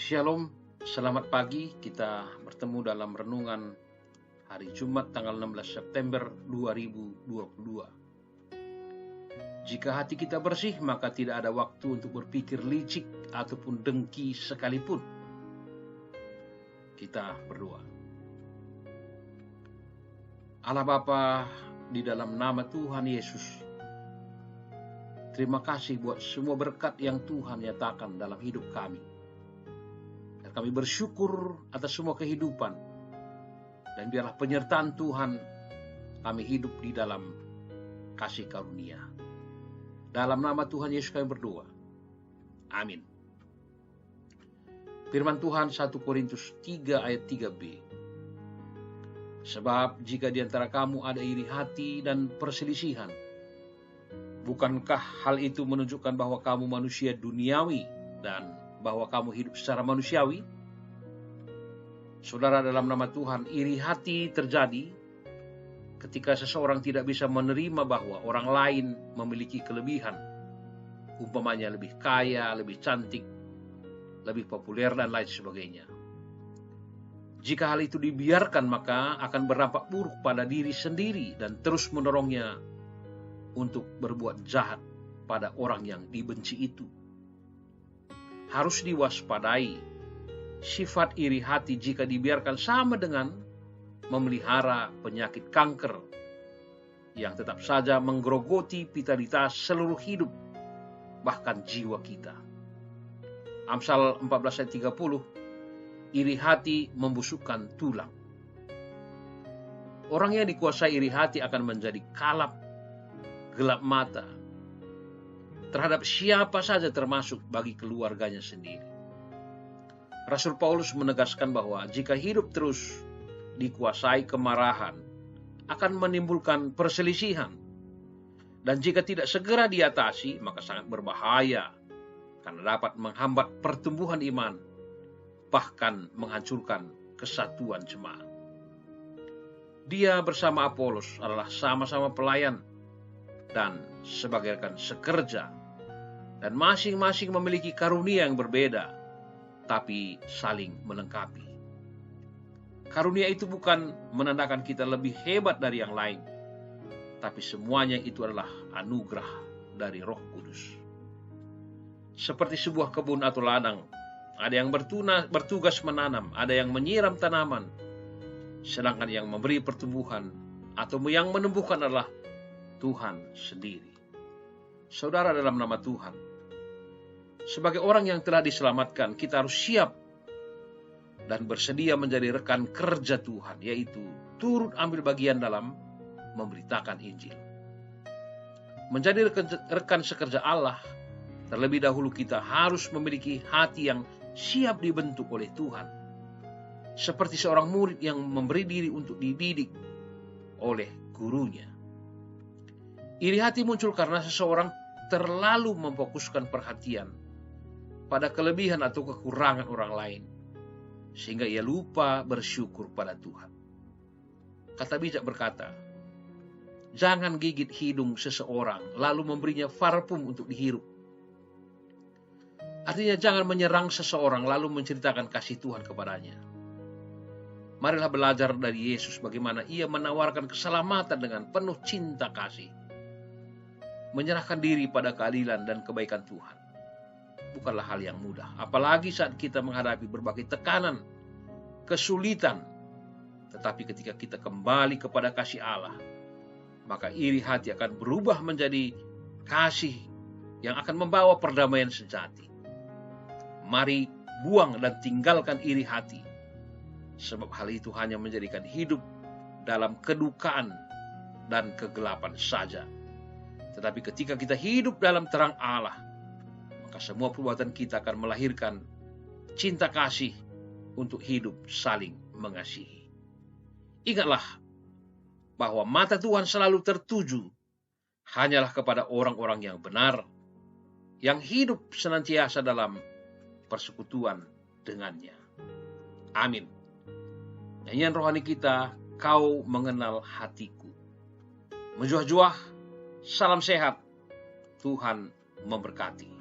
Shalom, selamat pagi. Kita bertemu dalam renungan hari Jumat tanggal 16 September 2022. Jika hati kita bersih, maka tidak ada waktu untuk berpikir licik ataupun dengki sekalipun. Kita berdoa. Allah Bapa, di dalam nama Tuhan Yesus, terima kasih buat semua berkat yang Tuhan nyatakan dalam hidup kami. Kami bersyukur atas semua kehidupan, dan biarlah penyertaan Tuhan kami hidup di dalam kasih karunia. Dalam nama Tuhan Yesus kami berdoa. Amin. Firman Tuhan 1 Korintus 3 ayat 3b. Sebab jika di antara kamu ada iri hati dan perselisihan, bukankah hal itu menunjukkan bahwa kamu manusia duniawi dan bahwa kamu hidup secara manusiawi? Saudara, dalam nama Tuhan, iri hati terjadi ketika seseorang tidak bisa menerima bahwa orang lain memiliki kelebihan, umpamanya lebih kaya, lebih cantik, lebih populer, dan lain sebagainya. Jika hal itu dibiarkan, maka akan berdampak buruk pada diri sendiri dan terus mendorongnya untuk berbuat jahat pada orang yang dibenci itu. Harus diwaspadai, sifat iri hati jika dibiarkan sama dengan memelihara penyakit kanker yang tetap saja menggerogoti vitalitas seluruh hidup, bahkan jiwa kita. Amsal 14 ayat 30, iri hati membusukkan tulang. Orang yang dikuasai iri hati akan menjadi kalap, gelap mata terhadap siapa saja, termasuk bagi keluarganya sendiri. Rasul Paulus menegaskan bahwa jika hidup terus dikuasai kemarahan, akan menimbulkan perselisihan. Dan jika tidak segera diatasi, maka sangat berbahaya, karena dapat menghambat pertumbuhan iman, bahkan menghancurkan kesatuan jemaat. Dia bersama Apolos adalah sama-sama pelayan dan sebagai rekan sekerja, dan masing-masing memiliki karunia yang berbeda, tapi saling melengkapi. Karunia itu bukan menandakan kita lebih hebat dari yang lain, tapi semuanya itu adalah anugerah dari Roh Kudus. Seperti sebuah kebun atau ladang, ada yang bertugas menanam, ada yang menyiram tanaman, sedangkan yang memberi pertumbuhan atau yang menumbuhkan adalah Tuhan sendiri. Saudara, dalam nama Tuhan, sebagai orang yang telah diselamatkan, kita harus siap dan bersedia menjadi rekan kerja Tuhan, yaitu turut ambil bagian dalam memberitakan Injil. Menjadi rekan sekerja Allah, terlebih dahulu kita harus memiliki hati yang siap dibentuk oleh Tuhan, seperti seorang murid yang memberi diri untuk dididik oleh gurunya. Iri hati muncul karena seseorang terlalu memfokuskan perhatian pada kelebihan atau kekurangan orang lain, sehingga ia lupa bersyukur pada Tuhan. Kata bijak berkata, jangan gigit hidung seseorang lalu memberinya parfum untuk dihirup. Artinya jangan menyerang seseorang lalu menceritakan kasih Tuhan kepadanya. Marilah belajar dari Yesus bagaimana ia menawarkan keselamatan dengan penuh cinta kasih. Menyerahkan diri pada keadilan dan kebaikan Tuhan bukanlah hal yang mudah, apalagi saat kita menghadapi berbagai tekanan, kesulitan. Tetapi ketika kita kembali kepada kasih Allah, maka iri hati akan berubah menjadi kasih yang akan membawa perdamaian sejati. Mari buang dan tinggalkan iri hati, sebab hal itu hanya menjadikan hidup dalam kedukaan dan kegelapan saja. Tetapi ketika kita hidup dalam terang Allah, maka semua perbuatan kita akan melahirkan cinta kasih untuk hidup saling mengasihi. Ingatlah bahwa mata Tuhan selalu tertuju hanyalah kepada orang-orang yang benar, yang hidup senantiasa dalam persekutuan dengannya. Amin. Nyanyian rohani kita, Kau Mengenal Hatiku. Menjuah-juah, salam sehat, Tuhan memberkati.